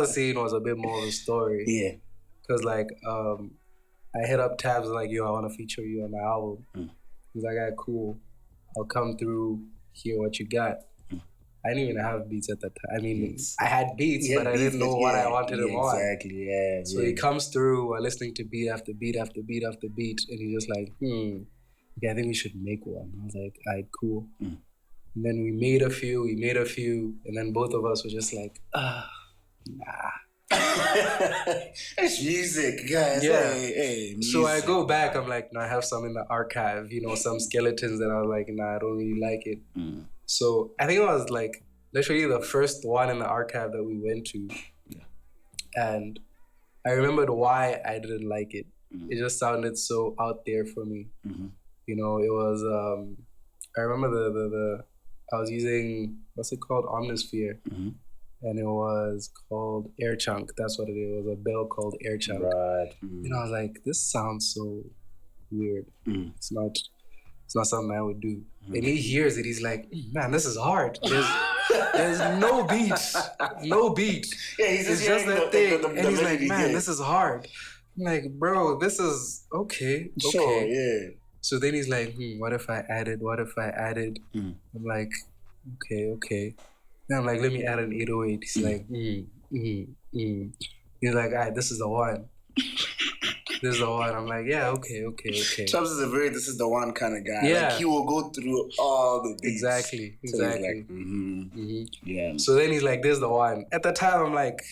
was saying was a bit more of a story. Yeah. Because, like, I hit up Tabs like, yo, I want to feature you on my album. He's like, alright, cool. I'll come through, hear what you got. I didn't even have beats at that time. I mean, I had beats, but I didn't know what I wanted him on. Exactly, yeah. So he comes through, we're listening to beat after beat after beat after beat, and he's just like, yeah, I think we should make one. I was like, alright, cool. And then we made a few, and then both of us were just like, nah. It's music, guys. Yeah. Hey, music. So I go back, I'm like, no, I have some in the archive, you know, some skeletons that I was like, nah, I don't really like it. So I think it was like literally the first one in the archive that we went to. And I remembered why I didn't like it. It just sounded so out there for me. You know, it was, I remember I was using, what's it called? Omnisphere. And it was called Air Chunk. That's what it is. It was a bell called Air Chunk. Right. And I was like, this sounds so weird. It's not something I would do. And he hears it, he's like, man, this is hard. There's no beat. No beat. Yeah, he's it's just that thing. And he's like, man, this is hard. I'm like, bro, this is okay. Sure, yeah. So then he's like, what if I added? I'm like, okay. Then I'm like, let me add an 808. He's like, He's like, all right, this is the one. This is the one. I'm like, yeah, okay. Chubbs is a very this is the one kind of guy. Yeah. Like, he will go through all the beats. Exactly. So like, yeah. So then he's like, this is the one. At the time, I'm like,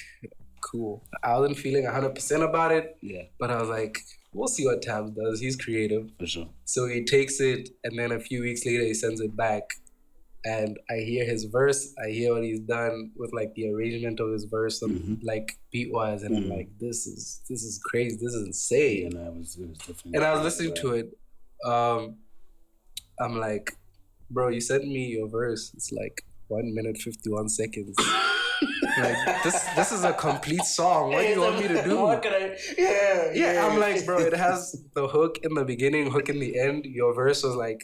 cool. I wasn't feeling 100% about it. Yeah. But I was like, we'll see what Tabs does. He's creative. For sure. So he takes it, and then a few weeks later, he sends it back. And I hear his verse. I hear what he's done with like the arrangement of his verse, and like beat wise, and I'm like, this is crazy. This is insane. And it was definitely. And I was listening to it. I'm like, bro, you sent me your verse. It's like 1 minute 51 seconds. Like this is a complete song. What do you want me to do? What can I? Yeah. I'm like, bro, it has the hook in the beginning, hook in the end. Your verse was like.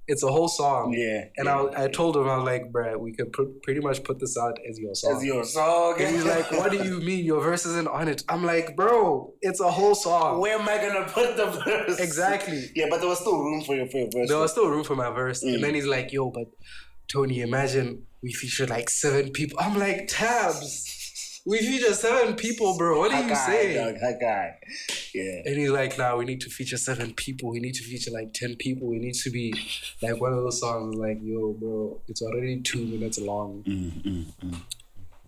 It's a whole song. Yeah. And I told him, I was like, bruh, we could pretty much put this out as your song. As your song. And he's like, what do you mean? Your verse isn't on it. I'm like, bro, it's a whole song. Where am I going to put the verse? Exactly. Yeah, but there was still room for your verse. There was still room for my verse. And then he's like, yo, but Tony, imagine we featured like 7 people. I'm like, Tabs. We feature 7 people, bro. What are you saying? That guy. Yeah. And he's like, nah, we need to feature 7 people. We need to feature like 10 people. We need to be like one of those songs like, yo, bro, it's already 2 minutes long.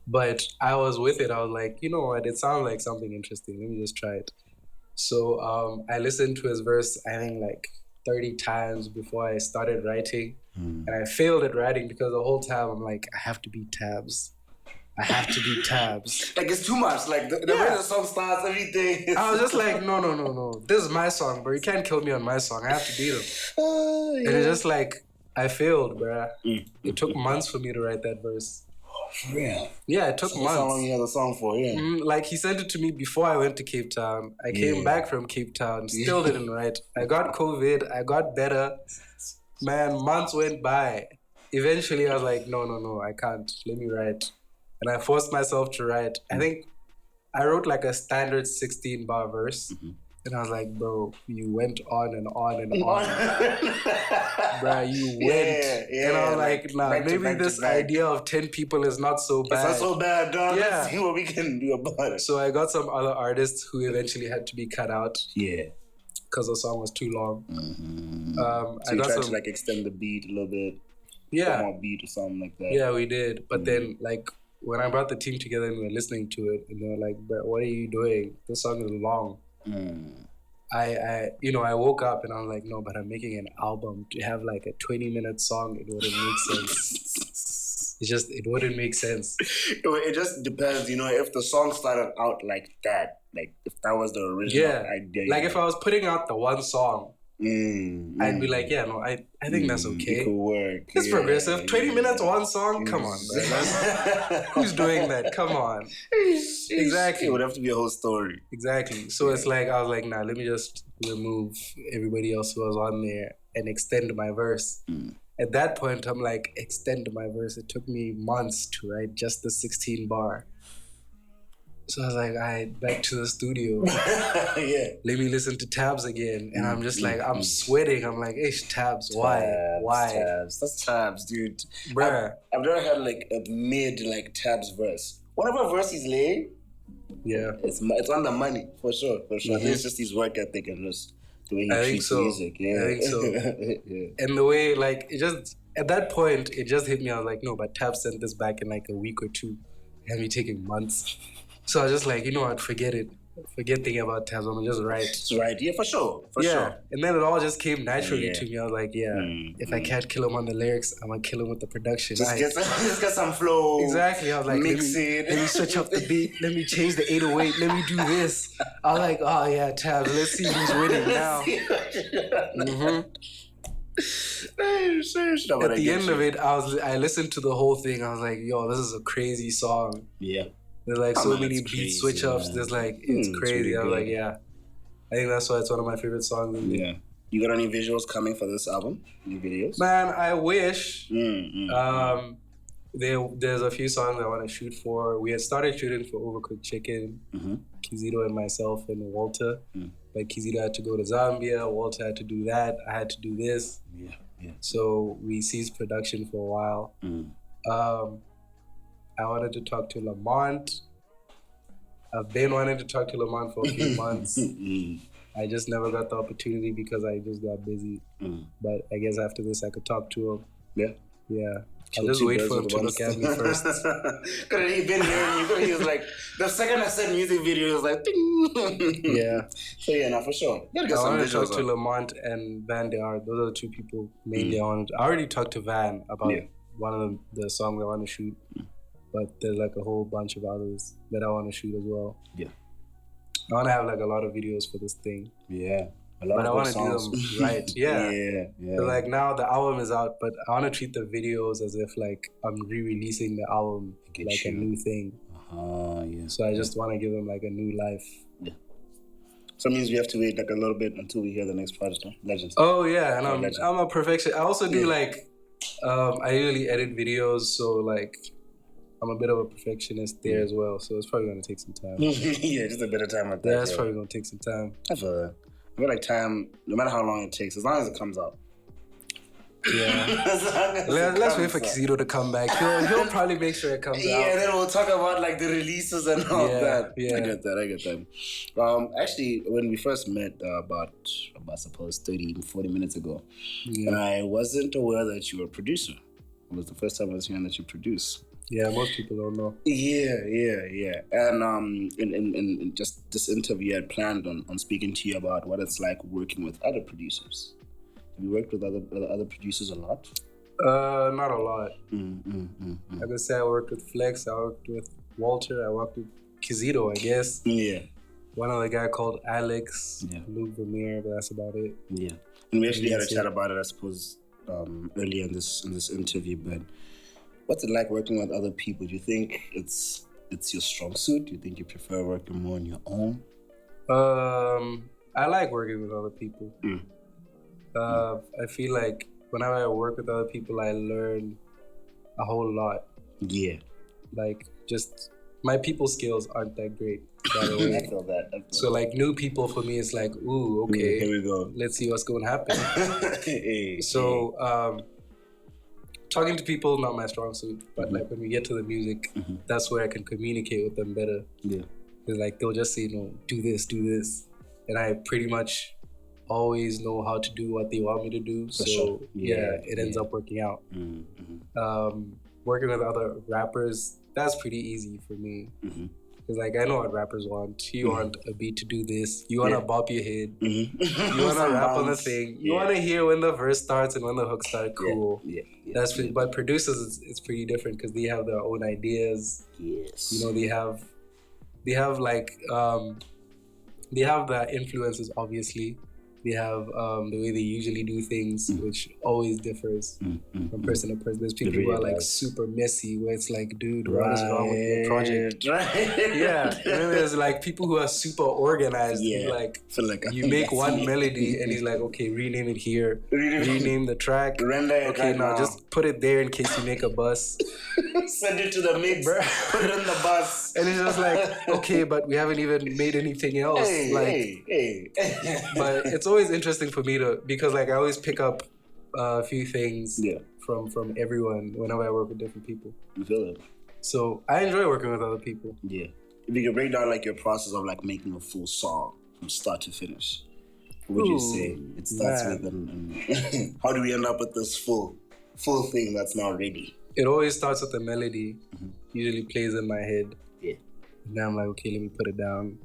But I was with it. I was like, you know what? It sounds like something interesting. Let me just try it. So I listened to his verse, I think like 30 times before I started writing. And I failed at writing because the whole time I'm like, I have to be Tabs. I have to be Tabs. Like, it's too much. Like, the way the song starts, everything. I was just like, no. This is my song, bro. You can't kill me on my song. I have to beat him. And it's just like, I failed, bruh. It took months for me to write that verse. Oh, for real? Yeah, it took months. That's how long you had the song for, yeah. Like, he sent it to me before I went to Cape Town. I came back from Cape Town, still didn't write. I got COVID. I got better. Man, months went by. Eventually, I was like, no, I can't. Let me write. And I forced myself to write. I think I wrote like a standard 16-bar verse. And I was like, bro, you went on and on and on. Bro, you went. And I was like, nah, maybe this idea of 10 people is not so bad. It's not so bad, dog. Yeah. Let's see what we can do about it. So I got some other artists who eventually had to be cut out. Yeah. Because the song was too long. So you tried to like extend the beat a little bit. Yeah. More beat or something like that. Yeah, we did. But then like, when I brought the team together and we were listening to it, and they were like, "Bro, what are you doing? This song is long." I woke up and I was like, "No, but I'm making an album. To have like a 20-minute song, it wouldn't make sense. It wouldn't make sense." It just depends, if the song started out like that, like if that was the original idea. Like if I was putting out the one song, I'd be like, yeah, no, I think that's okay. It could work. It's progressive. 20 minutes, one song? Come on, bro. Who's doing that? Come on. Exactly. It would have to be a whole story. Exactly. So it's like, I was like, nah, let me just remove everybody else who was on there and extend my verse. At that point, I'm like, extend my verse. It took me months to write just the 16 bar. So I was like, all right, back to the studio. Yeah. Let me listen to Tabs again. And I'm just like, I'm sweating. I'm like, hey, Tabs, why? Tabs. That's Tabs, dude. Bruh. I've never had like a mid like Tabs verse. Whatever verse he's laying, yeah, it's on the money for sure. Mm-hmm. It's just his work ethic and just the way he treats music. Yeah, I think so. Yeah. And the way like it just at that point it just hit me. I was like, no, but Tab sent this back in like a week or two. It had me taking months. So I was just like, you know what, forget it. Forget thinking about Tabs. I'm just write. It's right. Yeah, for sure. For sure. And then it all just came naturally to me. I was like, if I can't kill him on the lyrics, I'm gonna kill him with the production. Just get some flow. Exactly. I was like, mix it. Let me switch up the beat. Let me change the 808. Let me do this. I was like, oh yeah, Tabs. Let's see who's winning now. At the end of it, I listened to the whole thing. I was like, yo, this is a crazy song. Yeah. There's like so many beat switch ups. There's like it's crazy. Really I was like, yeah. I think that's why it's one of my favorite songs. Yeah. You got any visuals coming for this album? Any videos? Man, I wish. There's a few songs I want to shoot for. We had started shooting for Overcooked Chicken, Kizito and myself and Walter. Like Kizito had to go to Zambia, Walter had to do that, I had to do this. Yeah. So we ceased production for a while. I wanted to talk to Lamont. I've been wanting to talk to Lamont for a few months. I just never got the opportunity because I just got busy. But I guess after this I could talk to him. Yeah. I'll just wait for him to look at me first. Could he been hearing you? He was like, the second I said music video, he was like, ding. Yeah. So yeah, no, for sure. You gotta get some visuals. I want to talk to Lamont and Van De Art. Those are the two people mainly I wanted. I already talked to Van about one of the songs I want to shoot. But there's like a whole bunch of others that I want to shoot as well. Yeah. I want to have like a lot of videos for this thing. Yeah. But I want to do them right. Yeah. So like now the album is out, but I want to treat the videos as if like I'm re-releasing the album like a new thing. So I just want to give them like a new life. Yeah. So it means we have to wait like a little bit until we hear the next project, huh? Legends. Oh yeah, and I'm a perfectionist. I also do like I usually edit videos, so like I'm a bit of a perfectionist there as well, so it's probably gonna take some time. Yeah, just a bit of time with that. Yeah, it's probably gonna take some time. I feel like time, no matter how long it takes, as long as it comes out. Yeah. Let's wait for Kizito to come back. He'll probably make sure it comes out. Yeah, then we'll talk about like the releases and all that. Yeah. I get that. Actually, when we first met about suppose 30-40 minutes ago, I wasn't aware that you were a producer. It was the first time I was hearing that you produce. Yeah, most people don't know. Yeah. And in just this interview, I had planned on speaking to you about what it's like working with other producers. Have you worked with other producers a lot? Not a lot. I could say I worked with Flex, I worked with Walter, I worked with Kizito, I guess. Yeah. One other guy called Alex, Luke Vermeer, but that's about it. Yeah. And we actually had a chat about it, I suppose, earlier in this interview, but what's it like working with other people? Do you think it's your strong suit? Do you think you prefer working more on your own? I like working with other people. I feel like whenever I work with other people, I learn a whole lot. Yeah. Like, just my people skills aren't that great, by the way. I feel that. So, like, new people for me, it's like, ooh, okay. Here we go. Let's see what's going to happen. Talking to people, not my strong suit, but like when we get to the music, that's where I can communicate with them better. Yeah. Because like they'll just say, do this. And I pretty much always know how to do what they want me to do. So it ends up working out. Working with other rappers, that's pretty easy for me. Because like I know what rappers want. You want a beat to do this. You want to bop your head. You want to rap on the thing. You want to hear when the verse starts and when the hook starts. Cool. That's pretty, but producers, it's pretty different because they have their own ideas. Yes. You know, they have like they have their influences obviously, They have the way they usually do things, which always differs from person to person. There's people who are like super messy, where it's like, dude, what is wrong with your project? Yeah. And then there's like people who are super organized. Yeah. Like you make one melody and he's like, okay, rename it here. Rename the track. Okay, now just put it there in case you make a bus. Send it to the mix. Put it in the bus. And it's just like, okay, but we haven't even made anything else. But it's always interesting for me because like I always pick up a few things from everyone whenever I work with different people. You feel it? So I enjoy working with other people. Yeah. If you can break down like your process of like making a full song from start to finish, what would you say it starts with and how do we end up with this full thing that's now ready? It always starts with a melody, usually plays in my head. Yeah. And then I'm like, okay, let me put it down.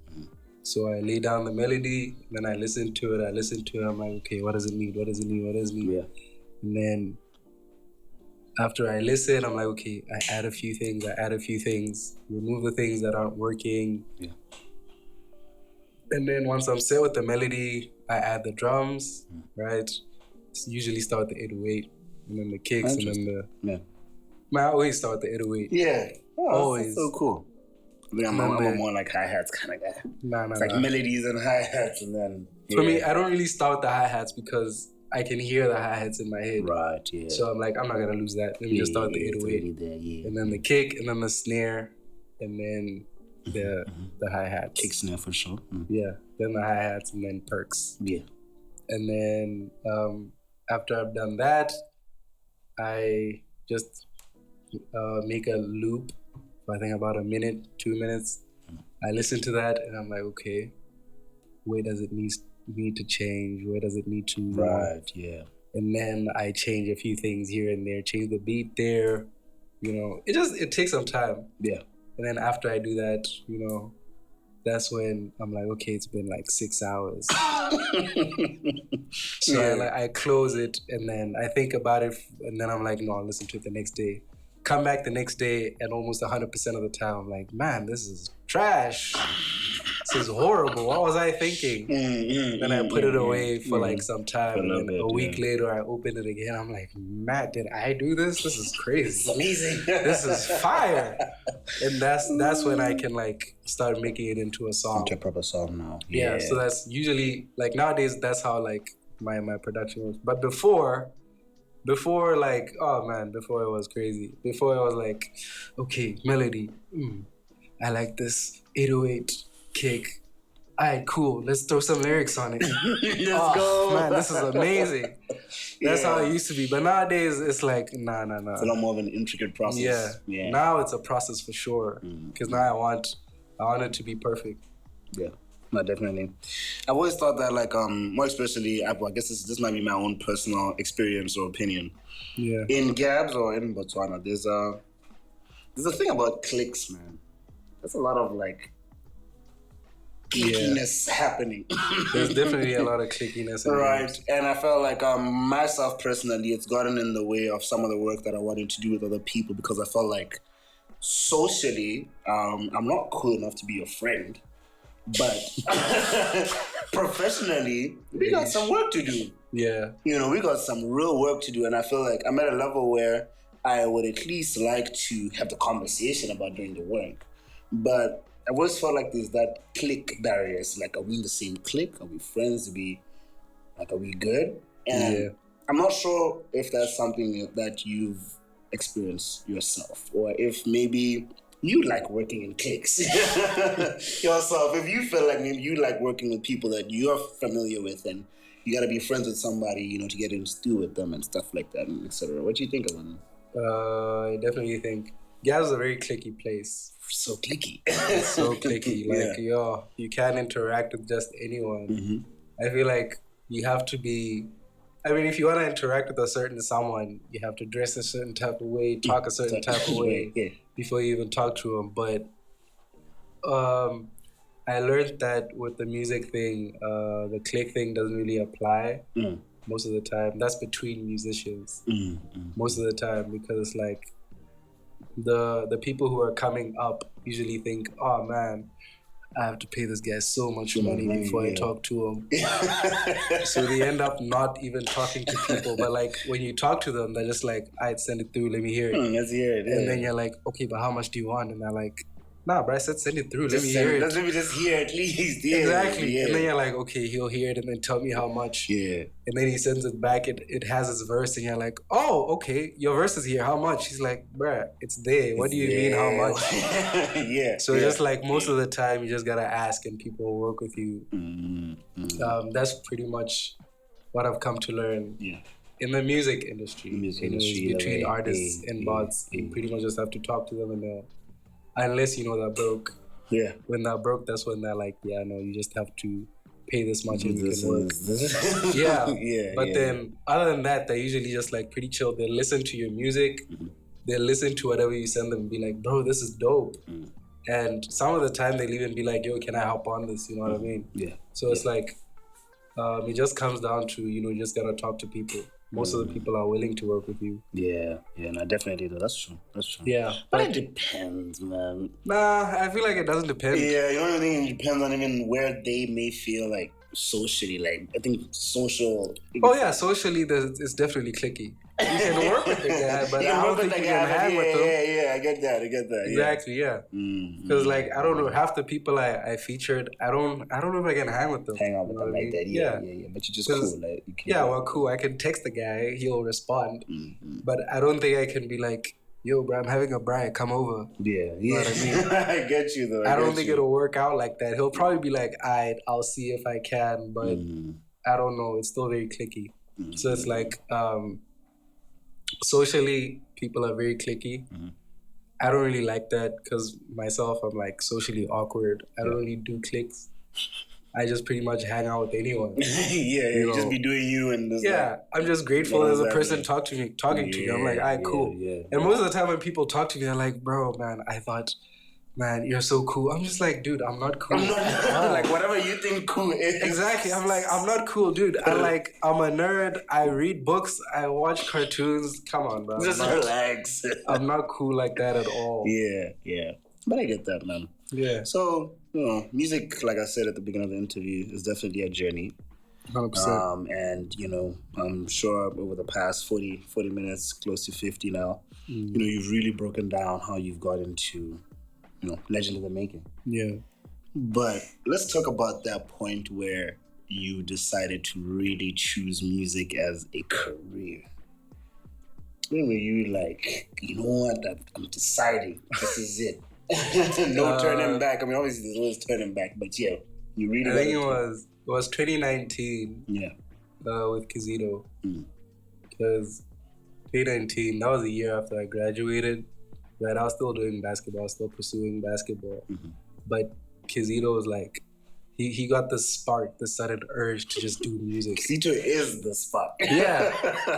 So I lay down the melody, then I listen to it. I'm like, okay, what does it need? Yeah. And then after I listen, I'm like, okay, I add a few things, remove the things that aren't working. Yeah. And then once I'm set with the melody, I add the drums, right? Usually start the 808, and then the kicks, and then I always start the 808. Yeah. Oh, always. That's so cool. I'm a more like hi-hats kind of guy. It's like melodies and hi-hats and then... For me, I don't really start the hi-hats because I can hear the hi-hats in my head. Right, yeah. So I'm like, I'm not going to lose that. Let me just start the 808. And then the kick, and then the snare, and then the hi-hats. Kick snare for sure. Yeah. Then the hi-hats, and then perks. Yeah. And then after I've done that, I just make a loop. I think about a minute, 2 minutes. I listen to that and I'm like, okay, where does it need to change? Where does it need to... Right, yeah. And then I change a few things here and there, change the beat there. You know, it takes some time. Yeah. And then after I do that, you know, that's when I'm like, okay, it's been like 6 hours. So I close it and then I think about it and then I'm like, no, I'll listen to it the next day. Come back the next day and almost 100% of the time I'm like, man, this is trash. This is horrible. What was I thinking? Then I put it away for like some time. And then a week later, I open it again. I'm like, Matt, did I do this? This is crazy. It's amazing. This is fire. And that's when I can like start making it into a song. Into a proper song now. Yeah. So that's usually like nowadays, that's how like my production works. But before like, oh man, before it was crazy. Before it was like, okay, melody. I like this 808 kick. All right, cool. Let's throw some lyrics on it. Let's go. Man, this is amazing. That's how it used to be. But nowadays, it's like, nah. It's a lot more of an intricate process. Yeah. Now it's a process for sure. Because now I want it to be perfect. Yeah. No, definitely. I've always thought that, like, more especially, I guess this might be my own personal experience or opinion. Yeah. In Gabs or in Botswana, there's a thing about clicks, man. There's a lot of, like, clickiness happening. There's definitely a lot of clickiness. Right. And I felt like myself personally, it's gotten in the way of some of the work that I wanted to do with other people because I felt like socially, I'm not cool enough to be your friend. But professionally, we got some work to do. Yeah. You know, we got some real work to do. And I feel like I'm at a level where I would at least like to have the conversation about doing the work. But I always felt like there's that click barriers. Like, are we in the same clique? Are we friends? Are we good? And I'm not sure if that's something that you've experienced yourself or if maybe you like working in cliques yourself. If you feel like maybe you like working with people that you're familiar with and you got to be friends with somebody, you know, to get into stew with them and stuff like that, and etc. What do you think of them? I definitely think Gaz is a very cliquey place. So cliquey. It's so cliquey. Like, you can't interact with just anyone. I feel like you have to be... I mean, if you want to interact with a certain someone, you have to dress a certain type of way, talk a certain type of way before you even talk to them. But I learned that with the music thing, the clique thing doesn't really apply most of the time. That's between musicians most of the time, because like the people who are coming up usually think, oh man, I have to pay this guy so much money before I talk to him. So they end up not even talking to people. But like when you talk to them, they're just like, I'd send it through, let me hear it. Let's hear it. And then you're like, okay, but how much do you want? And they're like, nah, bro, I said send it through. Let me hear it. Let me just hear at least. Yeah, exactly. Yeah. And then you're like, okay, he'll hear it and then tell me how much. Yeah. And then he sends it back. It has his verse. And you're like, oh, okay, your verse is here. How much? He's like, bruh, it's there. What do you mean how much? Yeah. So just like most of the time, you just got to ask and people will work with you. That's pretty much what I've come to learn. Yeah. In the music industry. Between artists and bots, you pretty much just have to talk to them and unless you know they're broke. Yeah. When they're broke, that's when they're like, yeah, no, you just have to pay this much and you can work. Yeah. But then, other than that, they're usually just like pretty chill. They listen to your music. They listen to whatever you send them and be like, bro, this is dope. And some of the time, they'll even be like, yo, can I hop on this? You know what I mean? Yeah. So it's like, it just comes down to, you just got to talk to people. Most of the people are willing to work with you. Yeah, no, definitely. That's true. Yeah. But it depends, man. Nah, I feel like it doesn't depend. Yeah, you know what I mean? It depends on even where they may feel like socially. Like, I think social... Oh, yeah, socially, it's definitely clicky. You can work with the guy, but I don't think you can hang with them. Yeah, I get that. Exactly, yeah. Because, like, I don't know, half the people I featured, I don't know if I can hang with them. Hang out with them like that, yeah. But you're just cool. Like, you can, well, cool. I can text the guy, he'll respond. But I don't think I can be like, yo, bro, I'm having a braai, come over. Yeah. You know what I mean? I get you, though. I don't think it'll work out like that. He'll probably be like, I'll see if I can, but I don't know. It's still very clicky. So it's like... socially, people are very clicky. I don't really like that because myself, I'm like socially awkward. I don't really do clicks. I just pretty much hang out with anyone. You just be doing you and just I'm just grateful as a person talking to you. I'm like, all right, cool. And most of the time when people talk to me, they're like, bro, man, I thought, man, you're so cool. I'm just like, dude, I'm not cool. Like, whatever you think cool is. Exactly. I'm like, I'm not cool, dude. I'm a nerd. I read books. I watch cartoons. Come on, bro. Just relax. I'm not cool like that at all. Yeah. But I get that, man. Yeah. So, music, like I said at the beginning of the interview, is definitely a journey. 100%. And, I'm sure over the past 40 minutes, close to 50 now, you've really broken down how you've got into... legend of the making. Yeah. But let's talk about that point where you decided to really choose music as a career. When were you like, you know what, I'm deciding, this is it. No turning back. I mean, obviously there's always turning back, but yeah, you really... I think it was 2019. Yeah. With Kizito. Because 2019, that was a year after I graduated. Right, I was still doing basketball, still pursuing basketball. But Kizito was like, he got the spark, the sudden urge to just do music. Kizito is the spark. Yeah.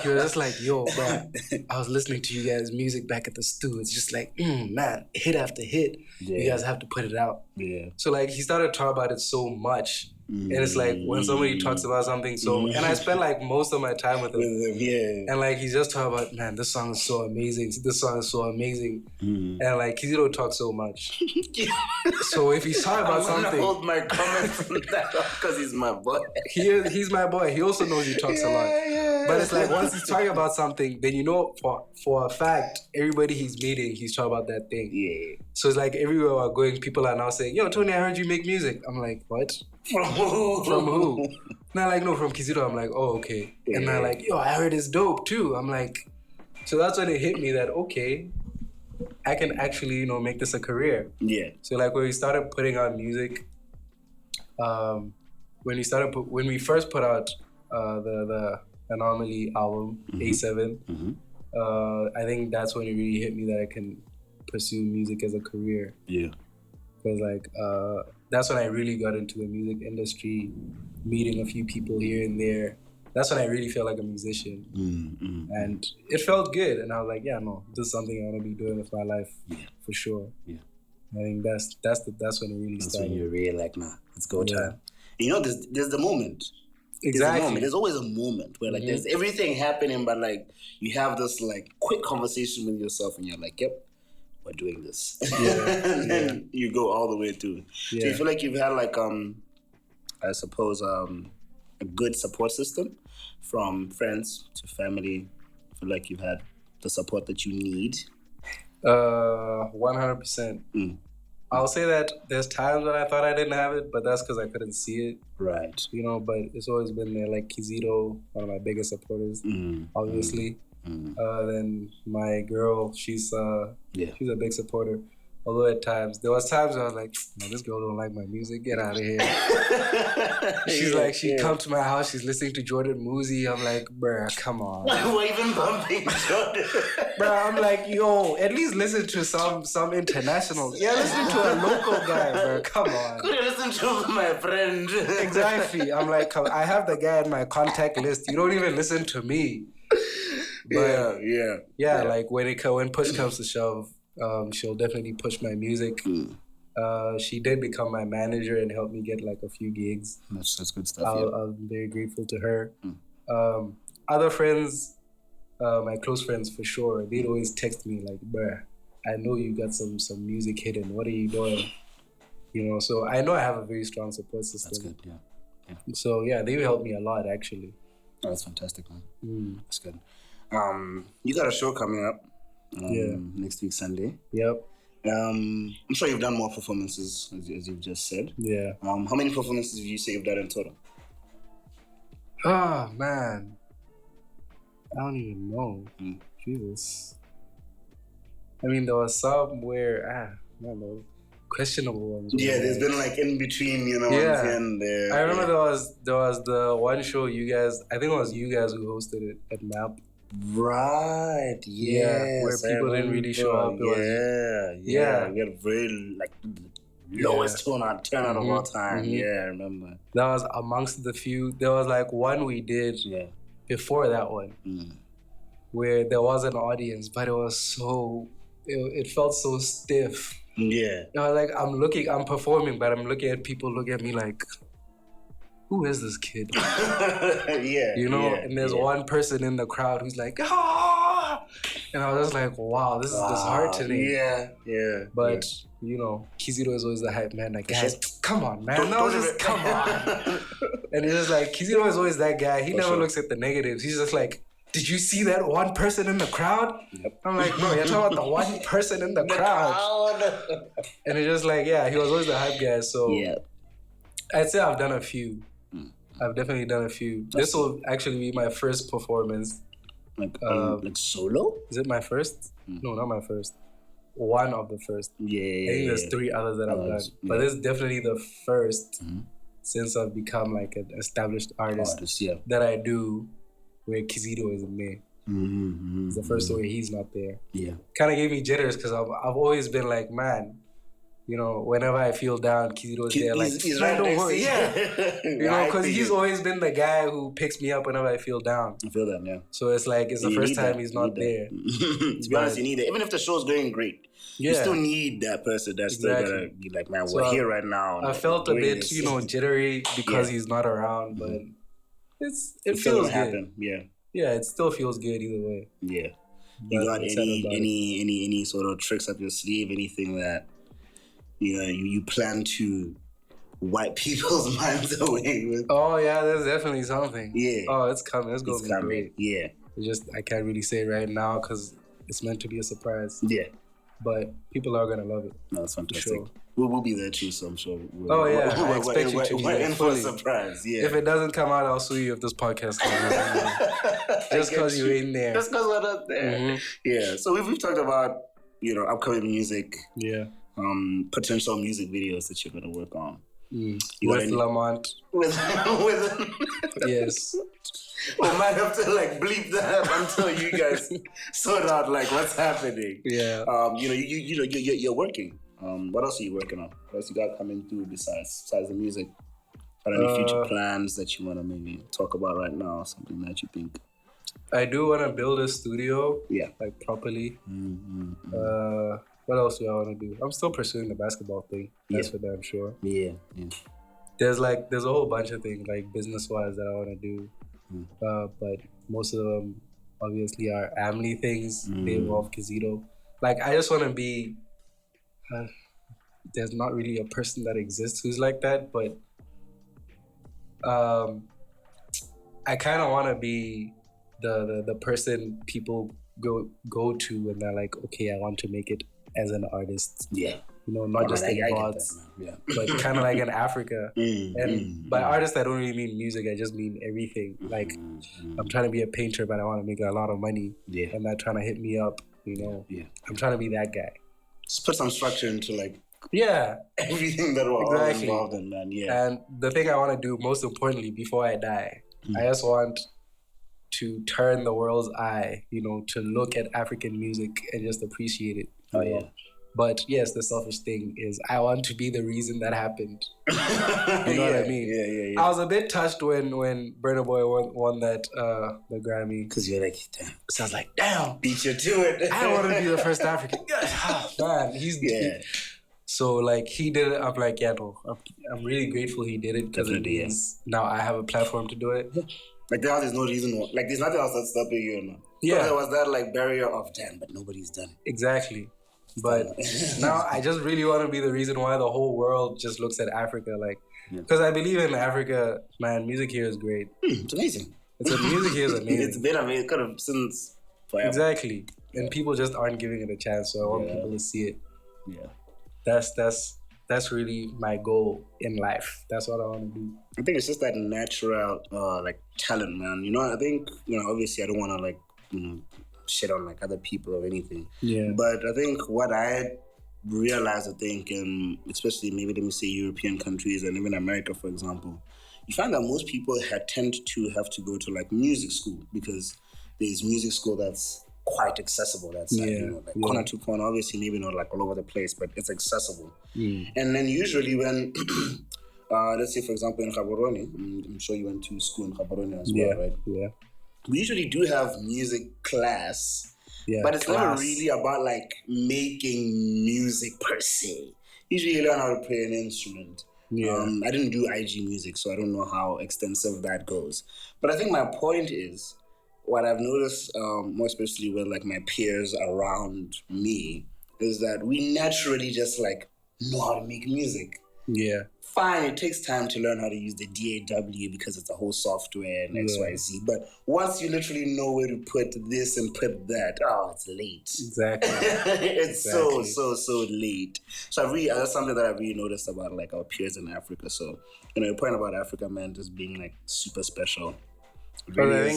He was just like, yo, bro, I was listening to you guys' music back at the stew. It's just like, man, hit after hit. Yeah. You guys have to put it out. Yeah. So like, he started talking about it so much. And it's like when somebody talks about something and I spent like most of my time with him. And like he's just talking about, man, this song is so amazing. This song is so amazing. And like Kizito talks so much. So if he's talking about something, I'm gonna hold my comment from that because he's my boy. He's my boy. He also knows he talks a lot. But it's like once he's talking about something, then for a fact, everybody he's meeting, he's talking about that thing. Yeah. So it's like everywhere we're going, people are now saying, yo, Tony, I heard you make music. I'm like, what? From who? From who? And they're like, no, from Kizito. I'm like, oh, okay. Yeah. And they're like, yo, I heard it's dope too. I'm like, so that's when it hit me that, okay, I can actually, make this a career. Yeah. So like when we started putting out music, when we first put out the Anomaly album, A7, I think that's when it really hit me that I can pursue music as a career. Yeah. Because like, that's when I really got into the music industry, meeting a few people here and there. That's when I really felt like a musician. And it felt good. And I was like, yeah, no, this is something I want to be doing with my life for sure. Yeah. I think that's when it really started. That's when you're really like, nah, let's go time. There's the moment. Exactly. There's always a moment where like there's everything happening, but like you have this like quick conversation with yourself and you're like, yep, we're doing this. And then you go all the way through. Yeah. Do you feel like you've had like I suppose a good support system from friends to family? I feel like you've had the support that you need? 100%. I'll say that there's times when I thought I didn't have it, but that's because I couldn't see it. Right. You know, but it's always been there. Like Kizito, one of my biggest supporters, obviously. Then my girl, she's a big supporter. Although at times, there was times where I was like, man, this girl don't like my music. Get out of here. She'd come to my house. She's listening to Jordan Muzi. I'm like, bruh, come on. We're even bumping Jordan. Bruh, I'm like, yo, at least listen to some international. Yeah, listen to a local guy, bruh. Come on. Could you listen to my friend? Exactly. I'm like, I have the guy in my contact list. You don't even listen to me. But yeah. Like when push comes to shove, she'll definitely push my music. She did become my manager and help me get like a few gigs. That's good stuff. I'm very grateful to her. Other friends, my close friends for sure, they'd always text me like, bruh, I know you got some music hidden. What are you doing? You know, so I know I have a very strong support system. That's good, yeah. So yeah, they helped me a lot actually. Oh, that's fantastic, man. That's good. You got a show coming up next week, Sunday. Yep. I'm sure you've done more performances, as you've just said. Yeah. How many performances do you say you've done in total? Oh, man. I don't even know. Jesus. I mean, there was some where, I don't know, questionable ones. Yeah, there's been like in between, you know. Yeah. And there. I remember there was the one show you guys, I think it was you guys who hosted it at MAP. Right, yes. Where people didn't really show up. Yeah. We had very like lowest turnout of all time. Yeah, I remember. That was amongst the few. There was like one we did before that one where there was an audience, but it was it felt so stiff. Yeah. You know, like I'm performing, but I'm looking at people look at me like, who is this kid? You know, and there's one person in the crowd who's like, ah! And I was just like, wow, this is disheartening. Yeah. But, you know, Kizito is always the hype man. Like, guys, come on, man. Come on. And it's just like, Kizito is always that guy. He never looks at the negatives. He's just like, did you see that one person in the crowd? Yep. I'm like, bro, you're talking about the one person in the crowd. And it's just like, he was always the hype guy. So I'd say I've done a few. I've definitely done a few. This will actually be my first performance. Like solo? Is it my first? No, not my first. One of the first. Yeah. I think there's 3 others that I've done. But this is definitely the first since I've become like an established artist that I do where Kizito isn't there. It's the first where he's not there. Yeah. Kind of gave me jitters because I've always been like, man, you know, whenever I feel down, Kizito's there. Like, he's right there. Yeah. You know, because he's always been the guy who picks me up whenever I feel down. I feel that, yeah. So it's like, it's the first time he's not there. To be honest, you need it. Even if the show's going great, you still need that person that's still gonna be like, man, we're here right now. I felt a bit, you know, jittery because he's not around, but it feels good. Happen. Yeah. Yeah, it still feels good either way. Yeah. You got any sort of tricks up your sleeve? Anything that you plan to wipe people's minds away with? Oh yeah, there's definitely something. Yeah. Oh, it's coming. It's going to be great. Yeah. I can't really say right now because it's meant to be a surprise. Yeah. But people are gonna love it. No, that's fantastic. Sure. We'll be there too, so I'm sure. I expect you to be there. We're in for a fully. surprise. Yeah. If it doesn't come out, I'll sue you if this podcast comes out. Just because you ain't there. Just because we're not there. Yeah. So we've talked about upcoming music. Yeah. Potential music videos that you're gonna work on. With Lamont. With yes. We might have to bleep that until you guys sort out what's happening. Yeah. You're working. What else are you working on? What else you got coming through besides the music? Are there any future plans that you want to maybe talk about right now? Something that you think? I do want to build a studio. Yeah. Properly. What else do I want to do? I'm still pursuing the basketball thing. That's for damn sure. Yeah. There's a whole bunch of things business-wise that I want to do. But most of them obviously are family things. They involve Kizito. Like, I just want to be. There's not really a person that exists who's like that, but I kind of want to be the person people go to when they're like, okay, I want to make it as an artist. Yeah. You know, not just in gods, but kind of like in Africa. By artist, I don't really mean music. I just mean everything. Like, I'm trying to be a painter, but I want to make a lot of money. Yeah. And they're trying to hit me up, you know. Yeah. I'm trying to be that guy. Just put some structure into, like, everything that we're all involved in, man. Yeah. And the thing I want to do, most importantly, before I die, I just want to turn the world's eye, you know, to look at African music and just appreciate it. Oh, yeah. But yes, the selfish thing is I want to be the reason that happened. You know what I mean? Yeah. I was a bit touched when Burna Boy won that the Grammy. Because you're like, damn. So I was like, damn. Beat you to it. I want to be the first African. Oh, man, so like he did it. I'm like, yeah, no. I'm really grateful he did it because it means now I have a platform to do it. Like now there's no reason why. Like there's nothing else that's stopping you now. Yeah. There was that like barrier of damn, but nobody's done it. Exactly. But now I just really want to be the reason why the whole world just looks at Africa, like, because I believe in Africa, man. Music here is great. It's amazing. Music here is amazing. It's been amazing, kind of since forever. Exactly, and people just aren't giving it a chance. So I want people to see it. Yeah, that's really my goal in life. That's what I want to do. I think it's just that natural, like talent, man. You know, I think obviously I don't want to like shit on like other people or anything. Yeah. But I think what I realized, I think, especially maybe let me say European countries and even America, for example, you find that most people tend to have to go to like music school because there's music school that's quite accessible. That's like corner to corner. Obviously, maybe not like all over the place, but it's accessible. And then usually when, let's say for example in Gaborone, I'm sure you went to school in Gaborone as well, right? Yeah. We usually do have music class, but it's never really about like making music per se. Usually you learn how to play an instrument. I didn't do IG music, so I don't know how extensive that goes. But I think my point is, what I've noticed, more especially with like my peers around me, is that we naturally just like know how to make music. Yeah. Fine, it takes time to learn how to use the DAW because it's a whole software and XYZ. But once you literally know where to put this and put that, it's late. Exactly. It's so late. So that's something that I really noticed about like our peers in Africa. So, your point about Africa, man, just being like super special. Really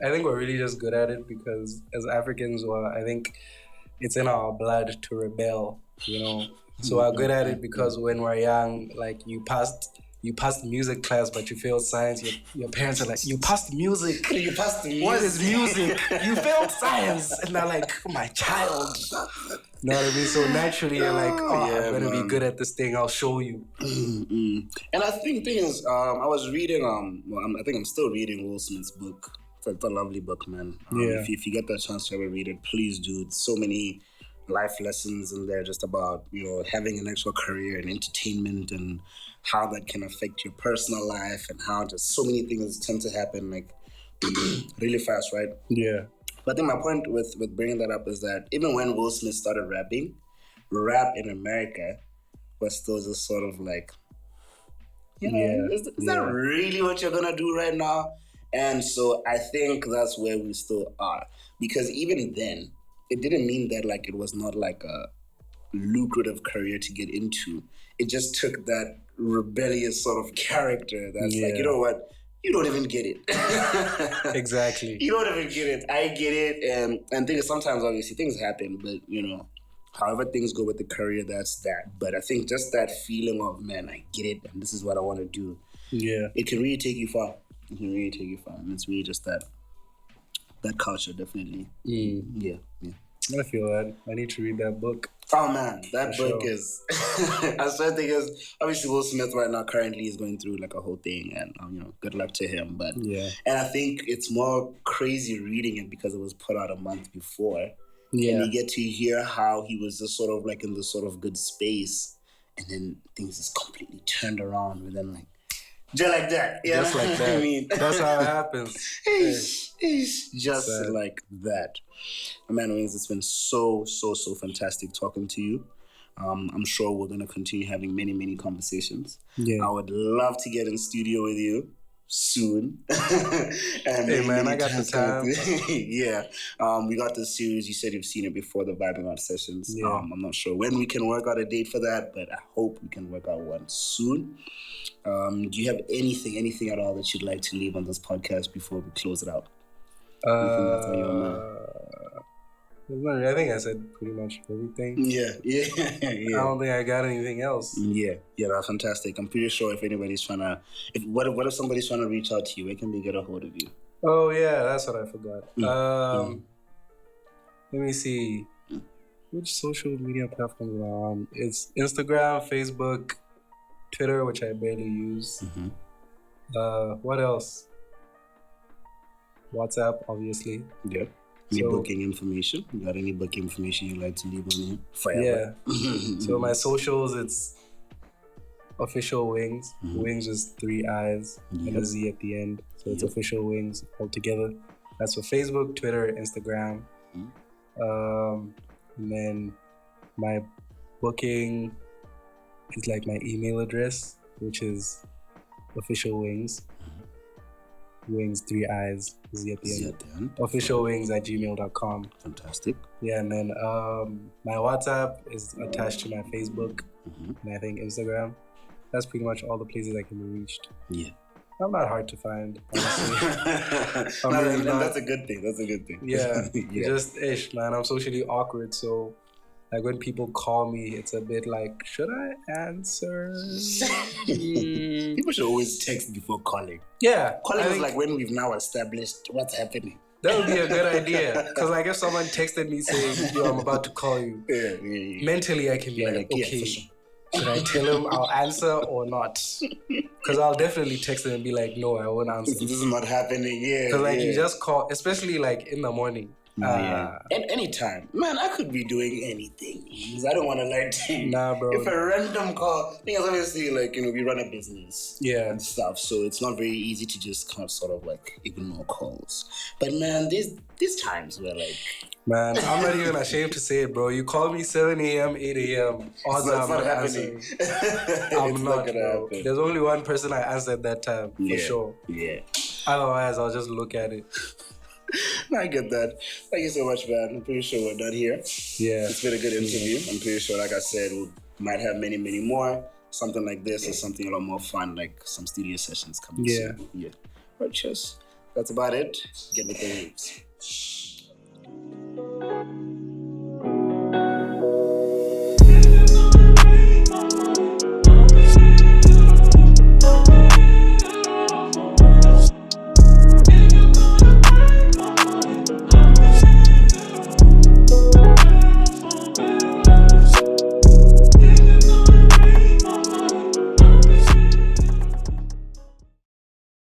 I think we're really just good at it because as Africans, I think it's in our blood to rebel, you know. So we're good at it because when we're young, like you passed music class, but you failed science. Your parents are like, you passed music. You passed music. What is music? You failed science. And they're like, my child. You know what I mean? So naturally you're like, I'm going to be good at this thing. I'll show you. And I think the thing is, I was reading, I think I'm still reading Will Smith's book. It's a lovely book, man. If you get the chance to ever read it, please do. It's so many life lessons in there just about, having an actual career in entertainment and how that can affect your personal life and how just so many things tend to happen like really fast, right? Yeah. But I think my point with bringing that up is that even when Will Smith started rapping, rap in America was still just sort of like, is that really what you're going to do right now? And so I think that's where we still are. Because even then, it didn't mean that like it was not like a lucrative career to get into. It just took that rebellious sort of character that's like, you know what? You don't even get it. Exactly. You don't even get it. I get it. And things sometimes obviously things happen, but however things go with the career, that's that. But I think just that feeling of, man, I get it and this is what I want to do. Yeah. It can really take you far. And it's really just that culture, definitely. Yeah. I feel that. I need to read that book. Oh man, that book is. I was trying to think, obviously Will Smith right now currently is going through like a whole thing, and good luck to him. But and I think it's more crazy reading it because it was put out a month before. Yeah, and you get to hear how he was just sort of like in this sort of good space, and then things just completely turned around within like just like that. Just like that. I mean, that's how it happens. It's just like that. Man, Wingz, it's been so fantastic talking to you. I'm sure we're going to continue having many conversations. I would love to get in studio with you soon. And hey, man, I got the time. Yeah. We got this series. You said you've seen it before, the Vibing Out Sessions. Yeah. I'm not sure when we can work out a date for that, but I hope we can work out one soon. Do you have anything at all that you'd like to leave on this podcast before we close it out? Anything that's on your mind? I think I said pretty much everything. Yeah. I don't think I got anything else. Yeah, that's fantastic. I'm pretty sure if anybody's trying to, what if somebody's trying to reach out to you, where can they get a hold of you? Oh yeah, that's what I forgot. Let me see. Which social media platforms am I on? It's Instagram, Facebook, Twitter, which I barely use. What else? WhatsApp, obviously. Yep. Any booking information? You got any booking information you'd like to leave on here? Forever. Yeah. So my socials, it's official Wingz. Wingz is 3 eyes and a Z at the end. So it's official Wingz altogether. That's for Facebook, Twitter, Instagram. And then my booking is like my email address, which is official Wingz. Wingz 3 eyes, Z at the end. Officialwings@gmail.com. Fantastic. Yeah, and then my WhatsApp is attached to my Facebook and I think Instagram. That's pretty much all the places I can be reached. Yeah. I'm not hard to find, honestly. That's a good thing. Yeah. Just ish, man. I'm socially awkward, so like when people call me, it's a bit like, should I answer? People should always text before calling. Yeah. Calling is like when we've now established what's happening. That would be a good idea. Because like if someone texted me saying, yo, I'm about to call you, mentally I can be like, okay, should I tell him I'll answer or not? Because I'll definitely text him and be like, no, I won't answer. This is not happening. Because like you just call, especially like in the morning. Anytime. Man, I could be doing anything. I don't want to lie to you. Nah, bro. If a random call, because obviously, like, we run a business and stuff, so it's not very easy to just kind of sort of like ignore calls. But man, these times where like... Man, I'm not even ashamed to say it, bro. You call me 7 a.m., 8 a.m. Odds are I'm not happening. I'm not, bro. There's only one person I answered that time, for sure. Yeah. Otherwise, I'll just look at it. I get that. Thank you so much, man. I'm pretty sure we're done here. Yeah. It's been a good interview. I'm pretty sure, like I said, we might have many more. Something like this or something a lot more fun, like some studio sessions coming soon. Yeah. Right, cheers. That's about it. Get with the waves.